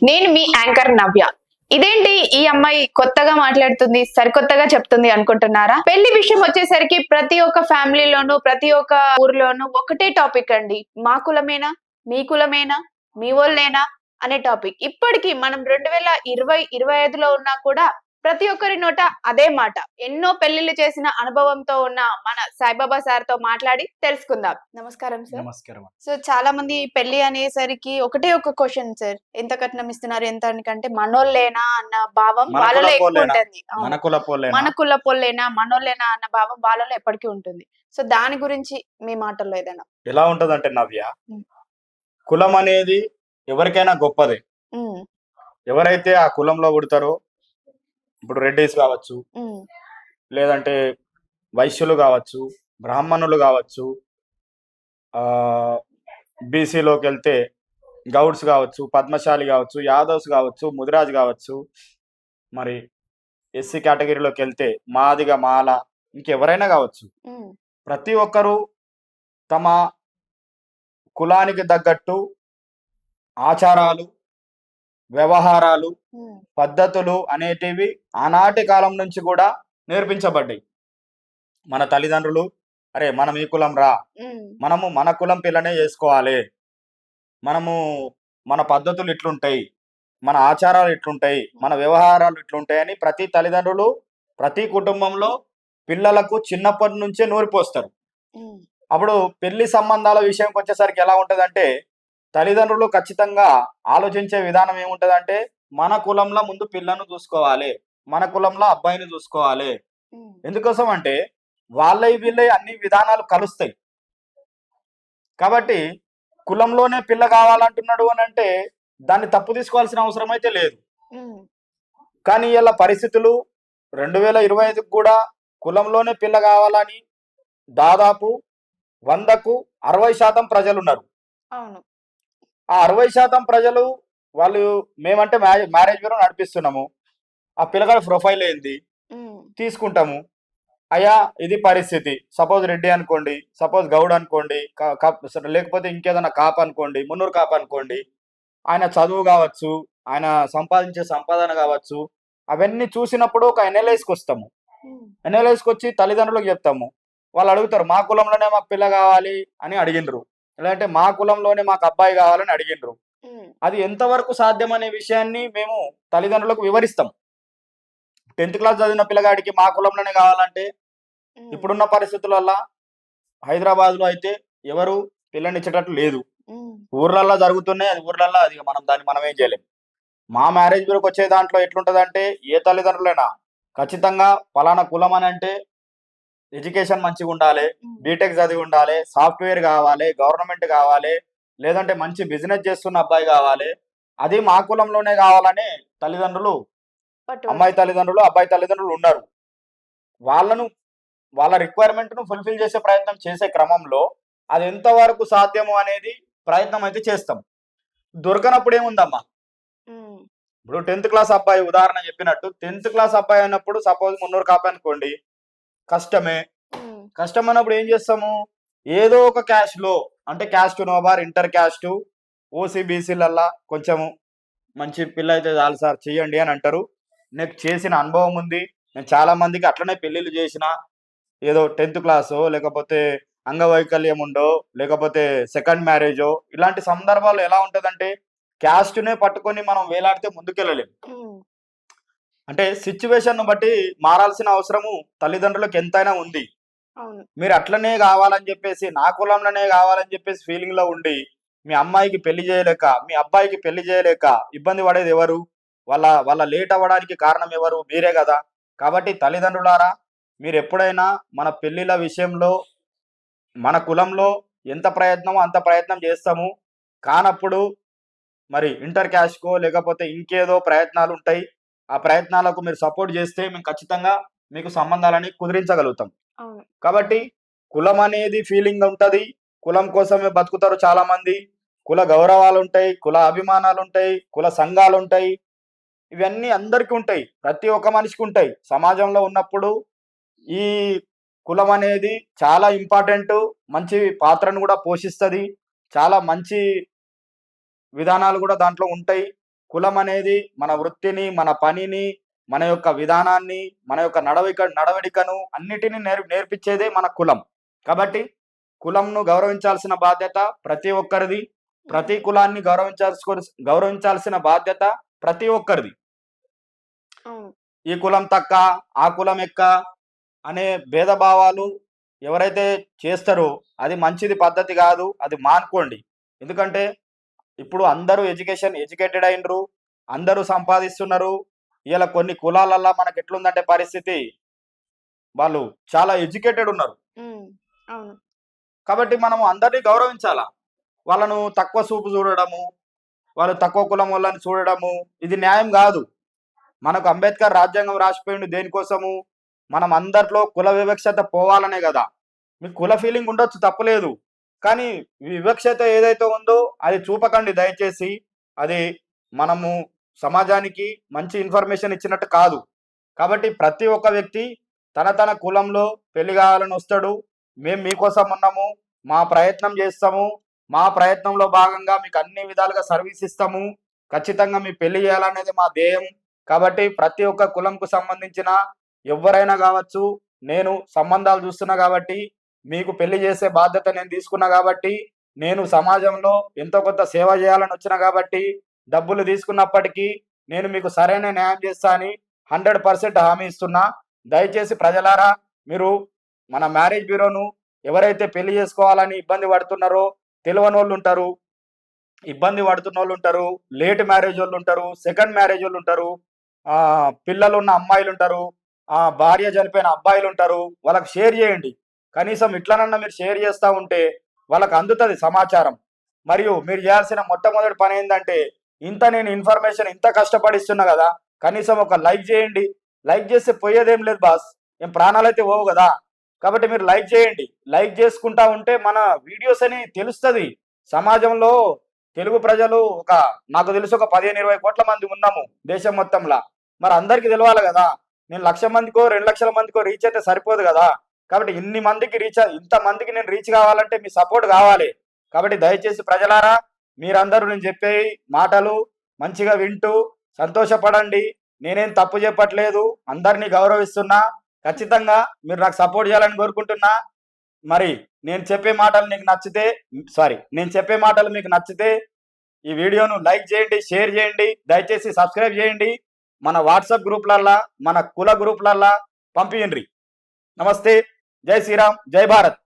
నేను మీ యాంకర్ నవ్య. ఇదేంటి ఈ అమ్మాయి కొత్తగా మాట్లాడుతుంది, సరికొత్తగా చెప్తుంది అనుకుంటున్నారా? పెళ్లి విషయం వచ్చేసరికి ప్రతి ఒక్క ఫ్యామిలీలోనూ, ప్రతి ఒక్క ఊర్లోనూ ఒకటే టాపిక్ అండి. మా కులమేనా? మీ కులమేనా? మీ వోళ్ళేనా? అనే టాపిక్. ఇప్పటికి మనం 2020, 25లో ఉన్నా కూడా ప్రతి ఒక్కరి నోట అదే మాట. ఎన్నో పెళ్లిళ్లు చేసిన అనుభవంతో ఉన్న మన సాయిబాబా సార్‌తో మాట్లాడి తెలుసుకుందాం. నమస్కారం సార్. నమస్కారం. సో చాలా మంది పెళ్లి అనేసరికి ఒకటే ఒక క్వశ్చన్ సార్. ఎంత కట్నం ఇస్తున్నారు? ఎంత అంటే మనోళ్ళేనా అన్న భావం మన వాళ్ళలో ఎక్కువ కులపోళ్ళేనా? ఉంటుంది. మన అవును. కులపోళ్ళేనా? మన కులపోళ్ళేనా, మనోళ్ళేనా అన్న భావం వాళ్ళలో ఎప్పటికీ ఉంటుంది. సో దాని గురించి మీ మాటల్లో ఏదైనా? ఎలా ఉంటదంటే నవ్య, హ్మ్. కులం అనేది ఎవరికైనా గొప్పదే. హ్మ్. ఎవరైతే ఆ కులంలో పుడతారో, ఇప్పుడు రెడ్డీస్ కావచ్చు, హ్మ్. లేదంటే వైశ్యులు కావచ్చు, బ్రాహ్మణులు కావచ్చు, ఆహ్, బీసీలోకెళ్తే గౌడ్స్ కావచ్చు, పద్మశాలి కావచ్చు, యాదవ్స్ కావచ్చు, ముదిరాజ్ కావచ్చు, మరి ఎస్సీ కేటగిరీలోకెళ్తే మాదిగ, మాల ఇంకెవరైనా కావచ్చు. హ్మ్. ప్రతి ఒక్కరు తమ కులానికి తగ్గట్టు ఆచారాలు, వ్యవహారాలు, హ్మ్. పద్ధతులు అనేటివి ఆనాటి కాలం నుంచి కూడా నేర్పించబడ్డాయి. మన తల్లిదండ్రులు, "అరే! మనం ఈ కులం రా. హ్మ్. మనము మన కులం పిల్లనే చేసుకోవాలి. మనము మన పద్ధతులు ఇట్లుంటాయి. మన ఆచారాలు ఇట్లుంటాయి. మన వ్యవహారాలు ఇట్లుంటాయి" అని ప్రతి తల్లిదండ్రులు, ప్రతి కుటుంబంలో పిల్లలకు చిన్నప్పటి నుంచే నూరిపోస్తారు. హ్మ్. అప్పుడు పెళ్లి సంబంధాల విషయంకొచ్చేసరికి ఎలా ఉంటదంటే, తల్లిదండ్రులు ఖచ్చితంగా ఆలోచించే విధానం ఏముంటదంటే, మన కులంలో ముందు పిల్లను చూసుకోవాలి. మన కులంలో అబ్బాయిని చూసుకోవాలి. హ్మ్. ఎందుకోసం అంటే, వాళ్ళయి వీళ్ళయి అన్ని విధానాలు కలుస్తాయి. కాబట్టి కులంలోనే పిల్ల కావాలంటున్నాడు అనంటే, దాన్ని తప్పు తీసుకోవాల్సిన అవసరం అయితే లేదు. హ్మ్. కానీ ఇయాల పరిస్థితులు 2025కి కూడా కులంలోనే పిల్ల కావాలని దాదాపు 100కు 60% ప్రజలున్నారు. అవును. ఆ 60% ప్రజలు వాళ్ళు మేమంటే మ్యారేజ్ బ్యూరో నడిపిస్తున్నాము. ఆ పిల్లగాడి ప్రొఫైల్ ఏంది? హ్మ్. తీసుకుంటాము. అయ్యా ఇది పరిస్థితి. సపోజ్ రెడ్డి అనుకోండి, సపోజ్ గౌడ్ అనుకోండి, క కప్ లేకపోతే ఇంకేదైనా కాపు అనుకోండి, మున్నూరు కాపు అనుకోండి. ఆయన చదువు గావచ్చు, ఆయన సంపాదించే సంపాదన గావచ్చు, అవన్నీ చూసినప్పుడు ఒక ఎనలైజ్‌కొస్తాము. హ్మ్. ఎనలైజ్‌కొచ్చి తల్లిదండ్రులకు జెప్తాము. వాళ్ళు అడుగుతారు, "మా కులంలోనే మాకు పిల్ల గావాలి" అని అడిగిండ్రు. లేదంటే మా కులంలోనే మాకు అబ్బాయి గావాలని అడిగిండ్రు. హ్మ్. అది ఎంతవరకు సాధ్యం అనే విషయాన్ని మేము తల్లిదండ్రులకు వివరిస్తాం. 10థ్ క్లాస్ చదివిన పిల్లగాడికి మా కులంలోనే గావాలంటే, హ్మ్. ఇప్పుడున్న పరిస్థితులల్ల హైదరాబాద్‌లో అయితే ఎవరు పిల్లనిచ్చేటట్టు లేదు. హ్మ్. ఊర్లల్ల జరుగుతున్నాయి. అది ఊర్లల్ల అది మనమేం చేయలేం. మా మ్యారేజ్ బ్యూరోకొచ్చే దాంట్లో ఎట్లుంటదంటే, ఏ తల్లిదండ్రులైనా ఖచ్చితంగా పలానా కులం అనంటే ఎడ్యుకేషన్ మంచిగుండాలే, హ్మ్. బీటెక్ చదివి ఉండాలే, సాఫ్ట్‌వేర్ గావాలే, గవర్నమెంట్ గావాలే, లేదంటే మంచి బిజినెస్ చేస్తున్న అబ్బాయి గావాలే. అది మా కులంలోనే గావాలని తల్లిదండ్రులు, అమ్మాయి పట్టుబడతారు. తల్లిదండ్రులు, అబ్బాయి తల్లిదండ్రులు ఉన్నారు. వాళ్ళను వాళ్ళ రిక్వైర్మెంట్‌ను ఫుల్‌ఫిల్ చేసే ప్రయత్నం చేసే క్రమంలో అది ఎంత వరకు సాధ్యము అనేది ప్రయత్నం అయితే చేస్తాం. దొరకనప్పుడు ఏముందమ్మా, హ్మ్. ఇప్పుడు 10థ్ క్లాస్ అబ్బాయి ఉదాహరణ చెప్పినట్టు 10థ్ క్లాస్ అబ్బాయి అన్నప్పుడు సపోజ్ మున్నూరు కాపు అనుకోండి. కష్టమే. హ్మ్. కష్టమన్నప్పుడు ఏం చేస్తాము? ఏదో ఒక క్యాస్ట్‌లో అంటే క్యాస్ట్ నోబార్, ఇంటర్ క్యాస్టు, ఓసీ, బీసీలల్లా కొంచెము మంచి పిల్ల అయితే చాలు సార్ చెయ్యండి అని అంటారు. నాకు చేసిన అనుభవం ఉంది. నేను చాలా మందికి అట్లనే పెళ్ళిళ్ళు చేసిన. ఏదో 10థ్ క్లాసో, లేకపోతే అంగవైకల్యం ఉండో, లేకపోతే సెకండ్ మ్యారేజో ఇలాంటి సందర్భాల్లో ఎలా ఉంటదంటే, క్యాస్ట్‌నే పట్టుకొని మనం వేలాడితే ముందుకెళ్ళలేం. హ్మ్. అంటే సిట్యుయేషన్‌ను బట్టి మారాల్సిన అవసరము తల్లిదండ్రులకు ఎంతైనా ఉంది. అవును. మీరు అట్లనే గావాలని జెప్పేసి, నా కులంలోనే గావాలని జెప్పేసి ఫీలింగ్‌లో ఉండి, మీ అమ్మాయికి పెళ్లి జేయలేక, మీ అబ్బాయికి పెళ్లి జేయలేక ఇబ్బంది పడేదెవరు? వాళ్ళ లేట్ అవ్వడానికి కారణం ఎవరు? మీరే గదా! కాబట్టి తల్లిదండ్రులారా, మీరెప్పుడైనా మన పెళ్ళిళ్ళ విషయంలో మన కులంలో ఎంత ప్రయత్నమో అంత ప్రయత్నం జేస్తాము. కానప్పుడు మరి ఇంటర్ క్యాస్ట్‌కో లేకపోతే ఇంకేదో ప్రయత్నాలుంటాయి. ఆ ప్రయత్నాలకు మీరు సపోర్ట్ జేస్తే మేము ఖచ్చితంగా మీకు సంబంధాలని కుదిరించగలుగుతాం. అవును. కాబట్టి కులం అనేది ఫీలింగ్ ఉంటది. కులం కోసమే బతుకుతారు చాలామంది. కుల గౌరవాలుంటాయి, కుల అభిమానాలుంటాయి, కుల సంఘాలుంటాయి. ఇవన్నీ అందరికి ఉంటాయి. ప్రతి ఒక్క మనిషికి ఉంటాయి. సమాజంలో ఉన్నప్పుడు ఈ కులం అనేది చాలా ఇంపార్టెంటు. మంచి పాత్రను గూడా పోషిస్తది. చాలా మంచి విధానాలు గూడా దాంట్లో ఉంటాయి. కులం అనేది మన వృత్తిని, మన పనిని, మన యొక్క విధానాన్ని, మన యొక్క నడవడికను అన్నిటిని నేర్పించేదే మన కులం. కాబట్టి కులంను గౌరవించాల్సిన బాధ్యత ప్రతి ఒక్కరిది. ప్రతి కులాన్ని గౌరవించాల్సిన బాధ్యత ప్రతి ఒక్కరిది. అవును. ఈ కులం తక్క, ఆ కులం ఎక్క అనే భేదభావాలు ఎవరైతే చేస్తారో అది మంచిది పద్ధతి కాదు. అది మానుకోండి. ఎందుకంటే ఇప్పుడు అందరూ ఎడ్యుకేటెడ్ అయినరు. అందరూ సంపాదిస్తున్నారు. ఇలా కొన్ని కులాలల్లా మనకి ఎట్లుందంటే పరిస్థితి, వాళ్ళు చాలా ఎడ్యుకేటెడ్ ఉన్నారు. ఉమ్, అవును. కాబట్టి మనం అందరినీ గౌరవించాలా. వాళ్ళను తక్కువ చూపు చూడడము, వాళ్ళు తక్కువ కులం వాళ్ళని చూడడము ఇది న్యాయం కాదు. మనకు అంబేద్కర్ రాజ్యాంగం రాసిపోయిండు దేనికోసము? మనం అందరిలో కుల వివక్షత పోవాలనే కదా. మీకు కుల ఫీలింగ్ ఉండొచ్చు, తప్పులేదు. కానీ వివక్షత ఏదైతే ఉందో అది చూపకండి దయచేసి. అది మనము సమాజానికి మంచి ఇన్ఫర్మేషన్ ఇచ్చినట్టు కాదు. కాబట్టి ప్రతి ఒక్క వ్యక్తి తన కులంలో పెళ్లి కావాలని వస్తాడు. మేము మీకోసం ఉన్నాము, మా ప్రయత్నం చేస్తాము, మా ప్రయత్నంలో భాగంగా మీకు అన్ని విధాలుగా సర్వీస్ ఇస్తాము, ఖచ్చితంగా మీ పెళ్లి చేయాలనేది మా ధ్యేయం. కాబట్టి ప్రతి ఒక్క కులంకు సంబంధించిన ఎవరైనా కావచ్చు, నేను సంబంధాలు చూస్తున్నా కాబట్టి, మీకు పెళ్లి చేసే బాధ్యత నేను తీసుకున్నా కాబట్టి, నేను సమాజంలో ఎంతో కొంత సేవ చేయాలని వచ్చిన కాబట్టి, డబ్బులు తీసుకున్నప్పటికీ నేను మీకు సరైన న్యాయం చేస్తా అని 100% హామీ ఇస్తున్నా. దయచేసి ప్రజలారా, మీరు మన మ్యారేజ్ బ్యూరోను ఎవరైతే పెళ్లి చేసుకోవాలని ఇబ్బంది పడుతున్నారో, తెలియనోళ్ళు ఉంటారు, ఇబ్బంది పడుతున్నోళ్ళు ఉంటారు, లేట్ మ్యారేజ్ వాళ్ళు ఉంటారు, సెకండ్ మ్యారేజ్ వాళ్ళు ఉంటారు, పిల్లలు ఉన్న అమ్మాయిలు ఉంటారు, భార్య చనిపోయిన అబ్బాయిలు ఉంటారు. వాళ్ళకి షేర్ చేయండి. కనీసం ఇట్లనన్నా మీరు షేర్ చేస్తూ ఉంటే వాళ్ళకి అందుతుంది సమాచారం. మరియు మీరు చేయాల్సిన మొట్టమొదటి పని ఏంటంటే, ఇంత నేను ఇన్ఫర్మేషన్ ఇంత కష్టపడిస్తున్నా కదా, కనీసం ఒక లైక్ చేయండి. లైక్ చేస్తే పోయేదేం లేదు బాస్, ఏం ప్రాణాలైతే పోవు కదా. కాబట్టి మీరు లైక్ చేయండి. లైక్ చేసుకుంటా ఉంటే మన వీడియోస్ అని తెలుస్తుంది. సమాజంలో తెలుగు ప్రజలు నాకు తెలిసి ఒక 15-20 కోట్ల మంది ఉన్నాము దేశం మొత్తంలో. మరి అందరికీ తెలవాలి కదా. నేను 1,00,000 మందికో 2,00,000 మందికో రీచ్ అయితే సరిపోదు కదా. కాబట్టి ఇంతమందికి నేను రీచ్ కావాలంటే మీ సపోర్ట్ కావాలి. కాబట్టి దయచేసి ప్రజలారా, మీరందరూ నేను చెప్పే మాటలు మంచిగా వింటూ సంతోషపడండి. నేనేం తప్పు చెప్పట్లేదు, అందరినీ గౌరవిస్తున్నా. ఖచ్చితంగా మీరు నాకు సపోర్ట్ చేయాలని కోరుకుంటున్నా. మరి నేను చెప్పే మాటలు మీకు నచ్చితే ఈ వీడియోను లైక్ చేయండి, షేర్ చేయండి, దయచేసి సబ్స్క్రైబ్ చేయండి. మన వాట్సాప్ గ్రూప్లల్లా, మన కుల గ్రూప్లల్లా పంపియండి. నమస్తే. జై శ్రీరామ్, జై భారత్.